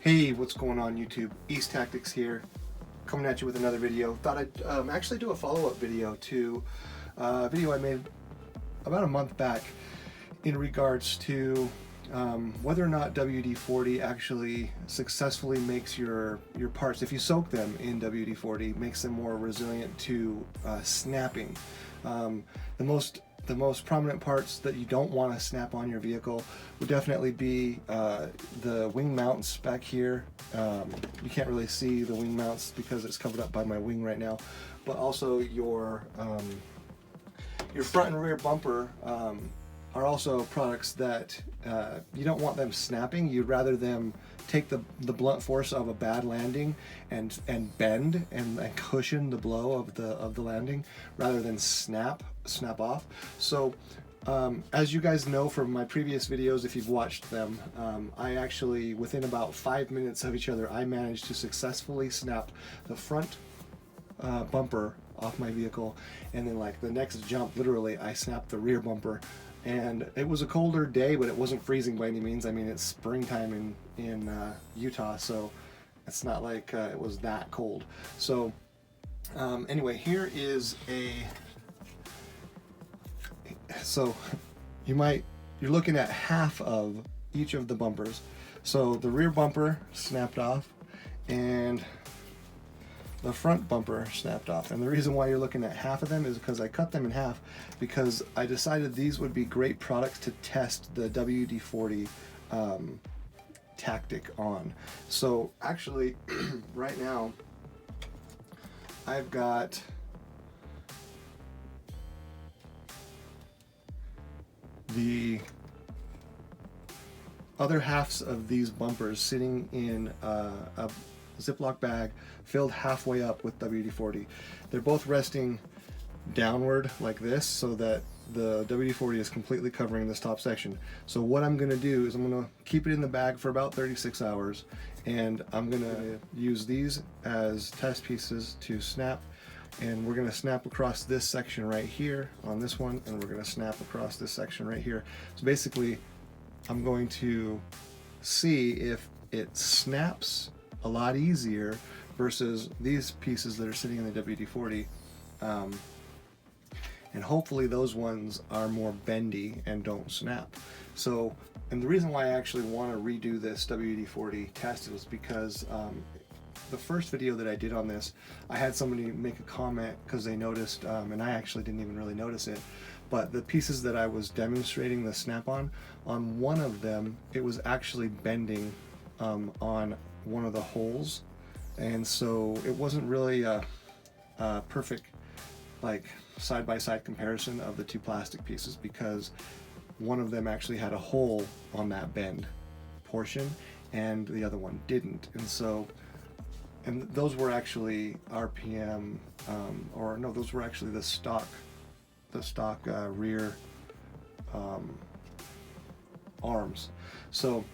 Hey, what's going on YouTube? East Tactics here, coming at you with another video. Thought I'd actually do a follow-up video to a video I made about a month back in regards to whether or not WD-40 actually successfully makes your parts, if you soak them in WD-40, makes them more resilient to snapping. The most prominent parts that you don't want to snap on your vehicle would definitely be the wing mounts back here. You can't really see the wing mounts because it's covered up by my wing right now, but also your front and rear bumper are also products that you don't want them snapping. You'd rather them take the blunt force of a bad landing and bend and cushion the blow of the landing rather than snap off. So as you guys know from my previous videos, if you've watched them, I actually, within about 5 minutes of each other, I managed to successfully snap the front bumper off my vehicle, and then like the next jump, literally I snapped the rear bumper. And it was a colder day, but it wasn't freezing by any means. I mean, it's springtime in Utah, so it's not like it was that cold. So anyway, here is so you're looking at half of each of the bumpers. So the rear bumper snapped off and the front bumper snapped off. And the reason why you're looking at half of them is because I cut them in half because I decided these would be great products to test the WD-40 tactic on. So actually right now I've got the other halves of these bumpers sitting in a Ziploc bag filled halfway up with WD-40. They're both resting downward like this so that the WD-40 is completely covering this top section. So what I'm going to do is I'm going to keep it in the bag for about 36 hours, and I'm going to use these as test pieces to snap. And we're going to snap across this section right here on this one, and we're going to snap across this section right here. So basically I'm going to see if it snaps a lot easier versus these pieces that are sitting in the WD-40, and hopefully those ones are more bendy and don't snap. So, and the reason why I actually want to redo this WD-40 test is because the first video that I did on this, I had somebody make a comment because they noticed, and I actually didn't even really notice it, but the pieces that I was demonstrating the snap on one of them, it was actually bending on one of the holes, and so it wasn't really a perfect like side-by-side comparison of the two plastic pieces because one of them actually had a hole on that bend portion and the other one didn't. And so, and those were actually RPM, or no, those were actually the stock rear arms. So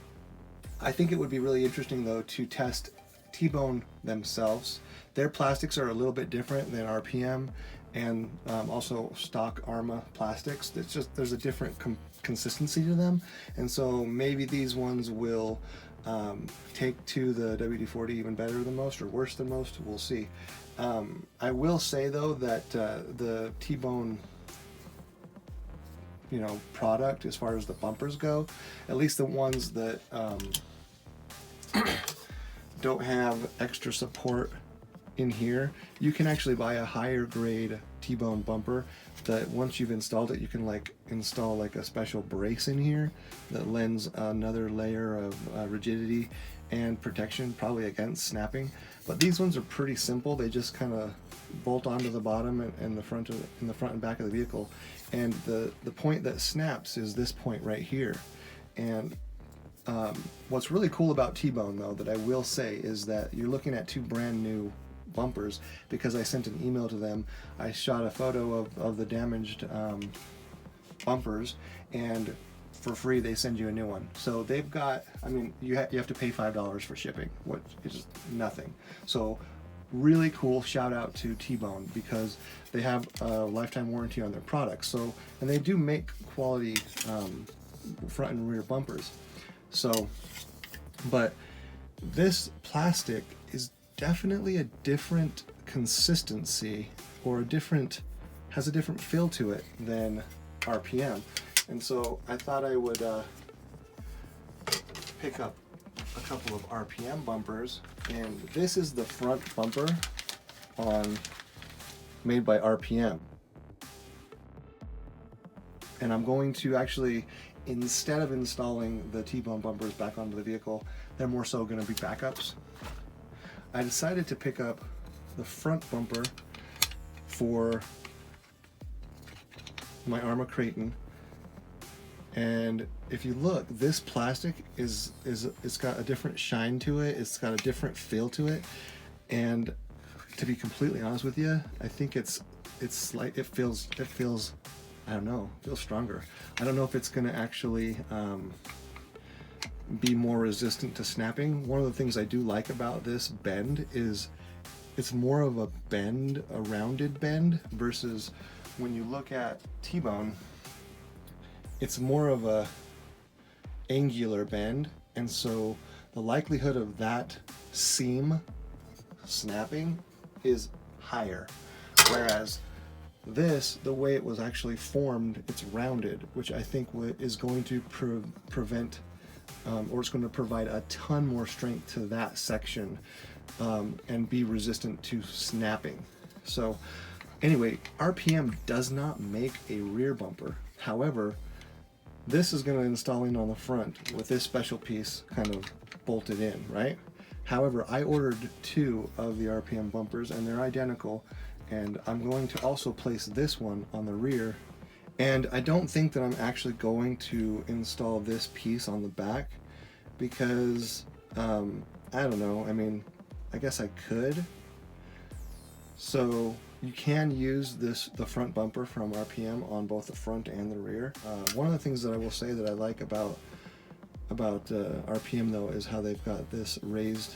I think it would be really interesting though to test T-Bone themselves. Their plastics are a little bit different than RPM and also stock Arrma plastics. It's just, there's a different consistency to them, and so maybe these ones will take to the WD-40 even better than most or worse than most. We'll see. I will say though that the T-Bone product, as far as the bumpers go, at least the ones that don't have extra support in here, you can actually buy a higher grade T-Bone bumper that once you've installed it, you can like install like a special brace in here that lends another layer of rigidity and protection, probably against snapping. But these ones are pretty simple. They just kind of bolt onto the bottom and the front and back of the vehicle, and the point that snaps is this point right here. And what's really cool about T-Bone though, that I will say, is that you're looking at two brand new bumpers because I sent an email to them. I shot a photo of the damaged bumpers, and for free they send you a new one. So they've got, I mean, you have to pay $5 for shipping, which is nothing. So really cool. Shout out to T-Bone because they have a lifetime warranty on their products. So, and they do make quality front and rear bumpers. So, but this plastic is definitely a different consistency, or has a different feel to it than RPM. And so I thought I would pick up a couple of RPM bumpers, and this is the front bumper made by RPM. And I'm going to actually, instead of installing the T-bone bumpers back onto the vehicle, they're more so going to be backups. I decided to pick up the front bumper for my Arrma Kraton, and if you look, this plastic it's got a different shine to it, it's got a different feel to it, and to be completely honest with you, I think it feels I don't know, feels stronger. I don't know if it's going to actually be more resistant to snapping. One of the things I do like about this bend is it's more of a bend, a rounded bend, versus when you look at T-bone, it's more of a angular bend, and so the likelihood of that seam snapping is higher. Whereas this, the way it was actually formed, it's rounded, which I think is going to prevent or it's going to provide a ton more strength to that section and be resistant to snapping. So anyway, RPM does not make a rear bumper. However, this is going to install in on the front with this special piece kind of bolted in, right? However, I ordered 2 of the RPM bumpers and they're identical, and I'm going to also place this one on the rear. And I don't think that I'm actually going to install this piece on the back because I don't know, I mean, I guess I could. So you can use the front bumper from RPM on both the front and the rear. One of the things that I will say that I like about RPM though is how they've got this raised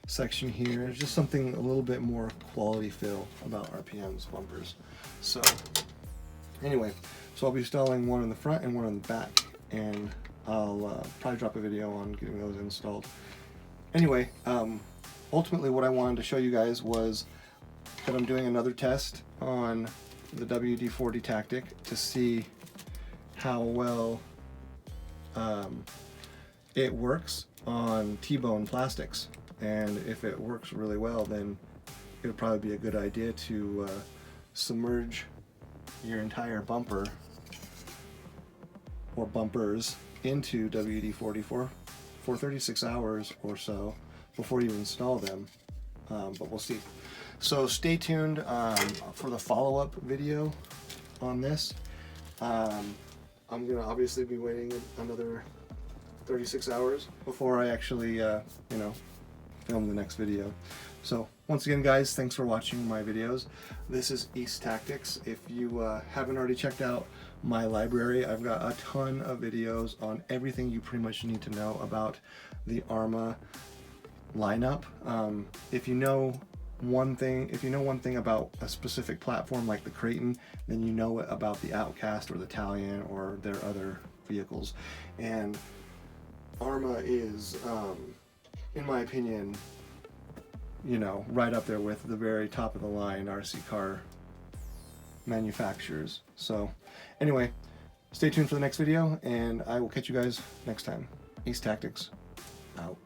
section here. There's just something a little bit more quality feel about RPM's bumpers. So anyway, so I'll be installing one in the front and one in the back, and I'll probably drop a video on getting those installed. Anyway, ultimately what I wanted to show you guys was that I'm doing another test on the WD40 tactic to see how well it works on T-bone plastics. And if it works really well, then it would probably be a good idea to submerge your entire bumper or bumpers into WD-40 for 36 hours or so before you install them, but we'll see. So stay tuned for the follow-up video on this. I'm gonna obviously be waiting another 36 hours before I actually film the next video. So once again guys, thanks for watching my videos. This is East Tactics. If you haven't already checked out my library, I've got a ton of videos on everything you pretty much need to know about the Arrma lineup. If you know one thing about a specific platform like the Kraton, then you know about the Outcast or the Talion or their other vehicles. And Arrma is, in my opinion, right up there with the very top of the line RC car manufacturers. So anyway, stay tuned for the next video, and I will catch you guys next time. East Tactics, out.